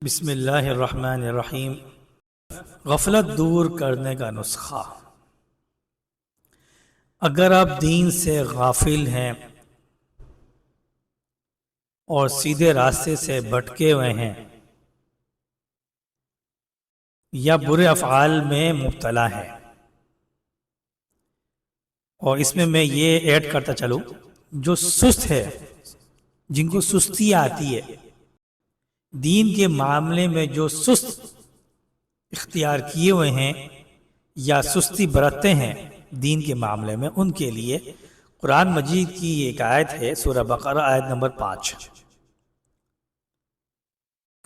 بسم اللہ الرحمن الرحیم۔ غفلت دور کرنے کا نسخہ۔ اگر آپ دین سے غافل ہیں اور سیدھے راستے سے بھٹکے ہوئے ہیں یا برے افعال میں مبتلا ہیں، اور اس میں یہ ایڈ کرتا چلوں، جو سست ہے، جن کو سستی آتی ہے، دین کے معاملے میں جو سست اختیار کیے ہوئے ہیں یا سستی برتتے ہیں دین کے معاملے میں، ان کے لیے قرآن مجید کی ایک آیت ہے، سورہ بقرہ آیت نمبر 5۔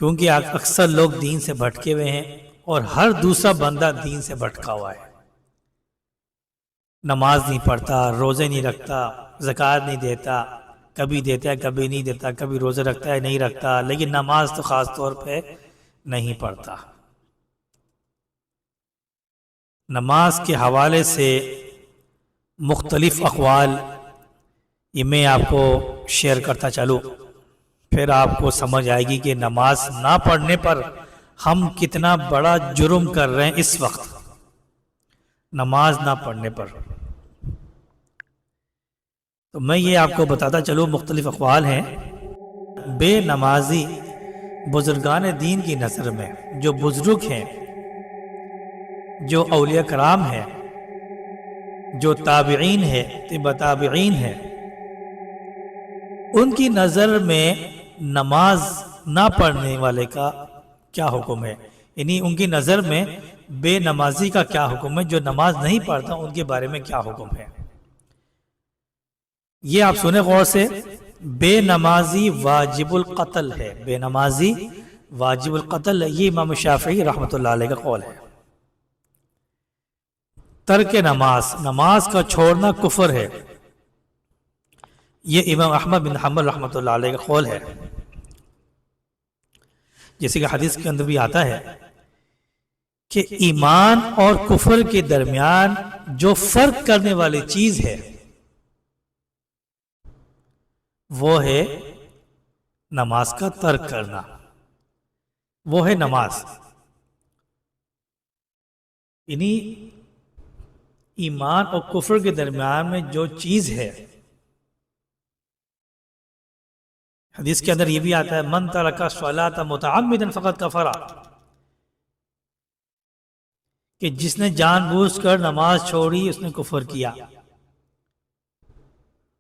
کیونکہ اکثر لوگ دین سے بھٹکے ہوئے ہیں اور ہر دوسرا بندہ دین سے بھٹکا ہوا ہے، نماز نہیں پڑھتا، روزے نہیں رکھتا، زکوٰۃ نہیں دیتا، کبھی دیتا ہے کبھی نہیں دیتا، کبھی روزے رکھتا ہے نہیں رکھتا، لیکن نماز تو خاص طور پہ نہیں پڑھتا۔ نماز کے حوالے سے مختلف اقوال یہ میں آپ کو شیئر کرتا چلوں، پھر آپ کو سمجھ آئے گی کہ نماز نہ پڑھنے پر ہم کتنا بڑا جرم کر رہے ہیں اس وقت، نماز نہ پڑھنے پر۔ تو میں یہ آپ کو بتاتا چلوں، مختلف اقوال ہیں۔ بے نمازی بزرگان دین کی نظر میں، جو بزرگ ہیں، جو اولیاء کرام ہیں، جو تابعین ہیں، تبع تابعین ہیں، ان کی نظر میں نماز نہ پڑھنے والے کا کیا حکم ہے، یعنی ان کی نظر میں بے نمازی کا کیا حکم ہے، جو نماز نہیں پڑھتا ان کے بارے میں کیا حکم ہے۔ یہ آپ سنیں غور سے، بے نمازی واجب القتل ہے، بے نمازی واجب القتل ہے، یہ امام شافعی رحمۃ اللہ علیہ کا قول ہے۔ ترک نماز، نماز کا چھوڑنا کفر ہے، یہ امام احمد بن حنبل رحمۃ اللہ علیہ کا قول ہے۔ جیسے کہ حدیث کے اندر بھی آتا ہے کہ ایمان اور کفر کے درمیان جو فرق کرنے والی چیز ہے وہ ہے نماز کا ترک کرنا، وہ ہے نماز، یعنی ایمان اور کفر کے درمیان میں جو چیز ہے۔ حدیث کے اندر یہ بھی آتا ہے، من ترک الصلاۃ متعمدا فقد کفر، کہ جس نے جان بوجھ کر نماز چھوڑی اس نے کفر کیا۔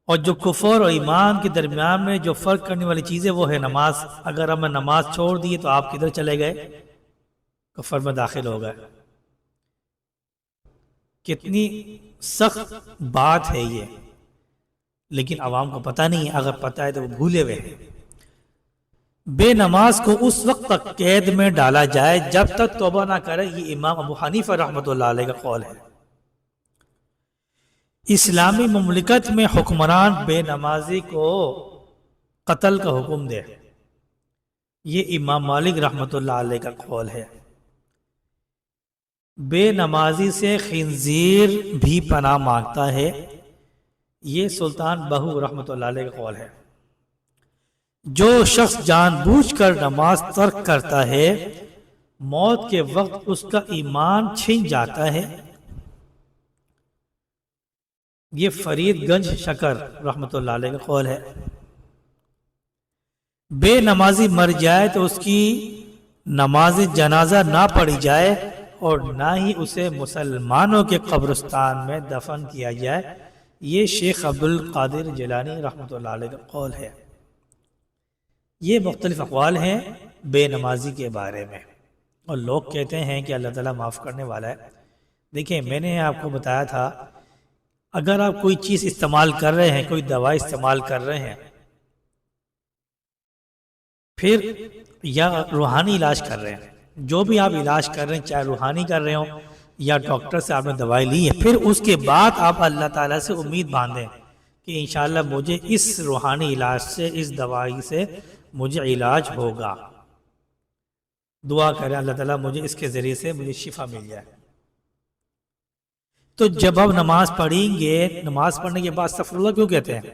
اور جو کفر اور ایمان کے درمیان میں جو فرق کرنے والی چیز ہے وہ ہے نماز۔ اگر ہم نے نماز چھوڑ دی تو آپ کدھر چلے گئے؟ کفر میں داخل ہو گئے۔ کتنی سخت بات ہے یہ، لیکن عوام کو پتہ نہیں ہے، اگر پتہ ہے تو وہ بھولے ہوئے ہیں۔ بے نماز کو اس وقت تک قید میں ڈالا جائے جب تک توبہ نہ کرے، یہ امام ابو حنیفہ رحمۃ اللہ علیہ کا قول ہے۔ اسلامی مملکت میں حکمران بے نمازی کو قتل کا حکم دے، یہ امام مالک رحمۃ اللہ علیہ کا قول ہے۔ بے نمازی سے خنزیر بھی پناہ مانگتا ہے، یہ سلطان بہو رحمۃ اللہ علیہ کا قول ہے۔ جو شخص جان بوجھ کر نماز ترک کرتا ہے، موت کے وقت اس کا ایمان چھن جاتا ہے، یہ فرید گنج شکر رحمۃ اللہ علیہ کا قول ہے۔ بے نمازی مر جائے تو اس کی نماز جنازہ نہ پڑھی جائے اور نہ ہی اسے مسلمانوں کے قبرستان میں دفن کیا جائے، یہ شیخ عبد القادر جیلانی رحمۃ اللہ علیہ کا قول ہے۔ یہ مختلف اقوال ہیں بے نمازی کے بارے میں، اور لوگ کہتے ہیں کہ اللہ تعالیٰ معاف کرنے والا ہے۔ دیکھیں، میں نے آپ کو بتایا تھا، اگر آپ کوئی چیز استعمال کر رہے ہیں، کوئی دوائی استعمال کر رہے ہیں، پھر یا روحانی علاج کر رہے ہیں، جو بھی آپ علاج کر رہے ہیں، چاہے روحانی کر رہے ہوں یا ڈاکٹر سے آپ نے دوائی لی ہے، پھر اس کے بعد آپ اللہ تعالیٰ سے امید باندھیں کہ انشاءاللہ مجھے اس روحانی علاج سے، اس دوائی سے مجھے علاج ہوگا، دعا کریں اللہ تعالیٰ مجھے اس کے ذریعے سے مجھے شفا مل جائے۔ تو جب آپ نماز پڑھیں گے، نماز پڑھنے کے بعد استغفر اللہ کیوں کہتے ہیں؟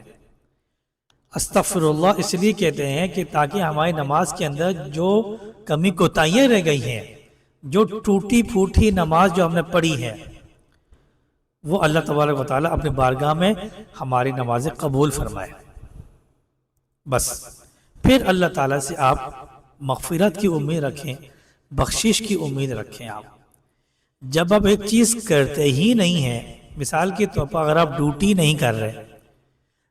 استغفر اللہ اس لیے کہتے ہیں کہ تاکہ ہماری نماز کے اندر جو کمی کوتاہیاں رہ گئی ہیں، جو ٹوٹی پھوٹی نماز جو ہم نے پڑھی ہے، وہ اللہ تبارک و تعالیٰ اپنے بارگاہ میں ہماری نمازیں قبول فرمائے۔ بس پھر اللہ تعالیٰ سے آپ مغفرت کی امید رکھیں، بخشش کی امید رکھیں۔ آپ جب آپ ایک چیز کرتے ہی نہیں ہیں، مثال کے طور پر اگر آپ ڈیوٹی نہیں کر رہے،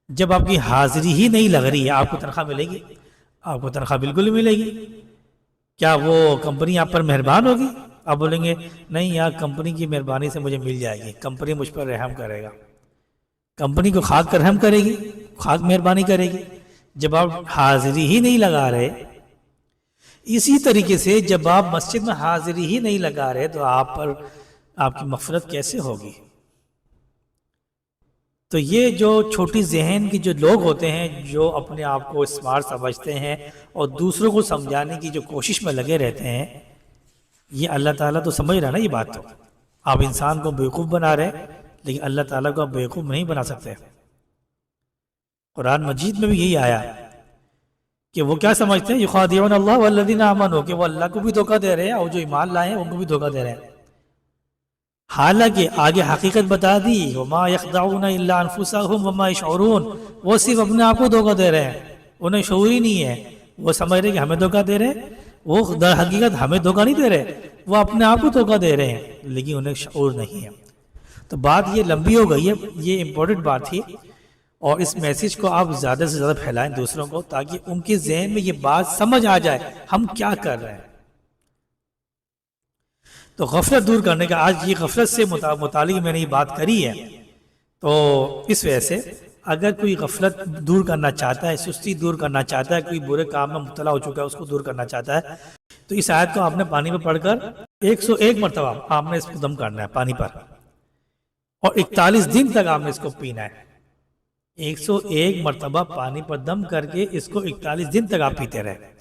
جب آپ کی حاضری ہی نہیں لگ رہی ہے، آپ کو تنخواہ ملے گی؟ آپ کو تنخواہ بالکل نہیں ملے گی۔ کیا وہ کمپنی آپ پر مہربان ہوگی؟ آپ بولیں گے نہیں یار، کمپنی کی مہربانی سے مجھے مل جائے گی، کمپنی مجھ پر رحم کرے گا۔ کمپنی کو خاک کر رحم کرے گی، خاک مہربانی کرے گی؟ جب آپ حاضری ہی نہیں لگا رہے، اسی طریقے سے جب آپ مسجد میں حاضری ہی نہیں لگا رہے تو آپ پر آپ کی مغفرت کیسے ہوگی؟ تو یہ جو چھوٹی ذہن کی جو لوگ ہوتے ہیں، جو اپنے آپ کو اسمارٹ سمجھتے ہیں اور دوسروں کو سمجھانے کی جو کوشش میں لگے رہتے ہیں، یہ اللہ تعالیٰ تو سمجھ رہا ہے نا یہ بات۔ تو آپ انسان کو بیوقوف بنا رہے ہیں، لیکن اللہ تعالیٰ کو آپ بیوقوف نہیں بنا سکتے۔ قرآن مجید میں بھی یہی آیا کہ وہ کیا سمجھتے ہیں، یخادعون اللہ والذین آمنوا، کہ وہ اللہ کو بھی دھوکہ دے رہے ہیں اور جو ایمان لائے ہیں ان کو بھی دھوکہ دے رہے ہیں۔ حالانکہ آگے حقیقت بتا دی، وما یخدعون الا انفسهم وما یشعرون، وہ صرف اپنے آپ کو دھوکہ دے رہے ہیں، انہیں شعور ہی نہیں ہے۔ وہ سمجھ رہے کہ ہمیں دھوکہ دے رہے ہیں، وہ در حقیقت ہمیں دھوکہ نہیں دے رہے، وہ اپنے آپ کو دھوکہ دے رہے ہیں، لیکن انہیں شعور نہیں ہے۔ تو بات یہ لمبی ہو گئی ہے، یہ امپورٹنٹ بات تھی، اور اس میسیج کو آپ زیادہ سے زیادہ پھیلائیں دوسروں کو، تاکہ ان کے ذہن میں یہ بات سمجھ آ جائے ہم کیا کر رہے ہیں۔ تو غفلت دور کرنے کا، آج یہ غفلت سے متعلق میں نے یہ بات کری ہے، تو اس وجہ سے اگر کوئی غفلت دور کرنا چاہتا ہے، سستی دور کرنا چاہتا ہے، کوئی برے کام میں مبتلا ہو چکا ہے اس کو دور کرنا چاہتا ہے، تو اس آیت کو آپ نے پانی میں پڑھ کر 101 مرتبہ آپ نے اس کو دم کرنا ہے پانی پر، اور 41 دن تک آپ نے اس کو پینا ہے۔ 101 مرتبہ پانی پر دم کر کے اس کو 41 دن تک آپ پیتے رہے۔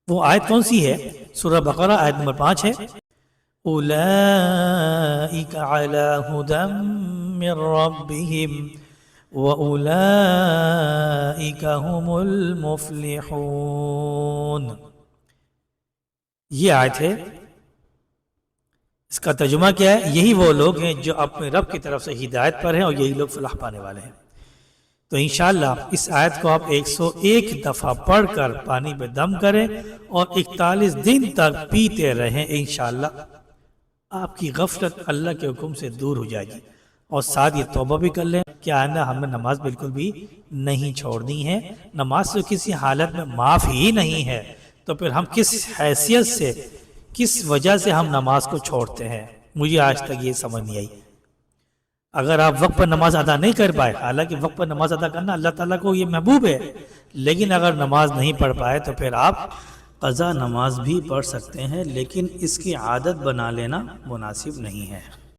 وہ آیت کون سی ہے؟ سورہ بقرہ آیت نمبر 5 ہے، اولئک علی ھدی من ربہم واولئک ھم المفلحون۔ یہ آیت ہے، اس کا ترجمہ کیا ہے؟ یہی وہ لوگ ہیں جو اپنے رب کی طرف سے ہدایت پر ہیں، اور یہی لوگ فلاح پانے والے ہیں۔ تو انشاءاللہ اس آیت کو آپ 101 دفعہ پڑھ کر پانی پہ دم کریں اور 41 دن تک پیتے رہیں، انشاءاللہ آپ کی غفلت اللہ کے حکم سے دور ہو جائے گی۔ اور ساتھ یہ توبہ بھی کر لیں کہ آئندہ ہمیں نماز بالکل بھی نہیں چھوڑنی ہے۔ نماز تو کسی حالت میں معاف ہی نہیں ہے، تو پھر ہم کس حیثیت سے، کس وجہ سے ہم نماز کو چھوڑتے ہیں؟ مجھے آج تک یہ سمجھ نہیں آئی۔ اگر آپ وقت پر نماز ادا نہیں کر پائے، حالانکہ وقت پر نماز ادا کرنا اللہ تعالیٰ کو یہ محبوب ہے، لیکن اگر نماز نہیں پڑھ پائے تو پھر آپ قضا نماز بھی پڑھ سکتے ہیں، لیکن اس کی عادت بنا لینا مناسب نہیں ہے۔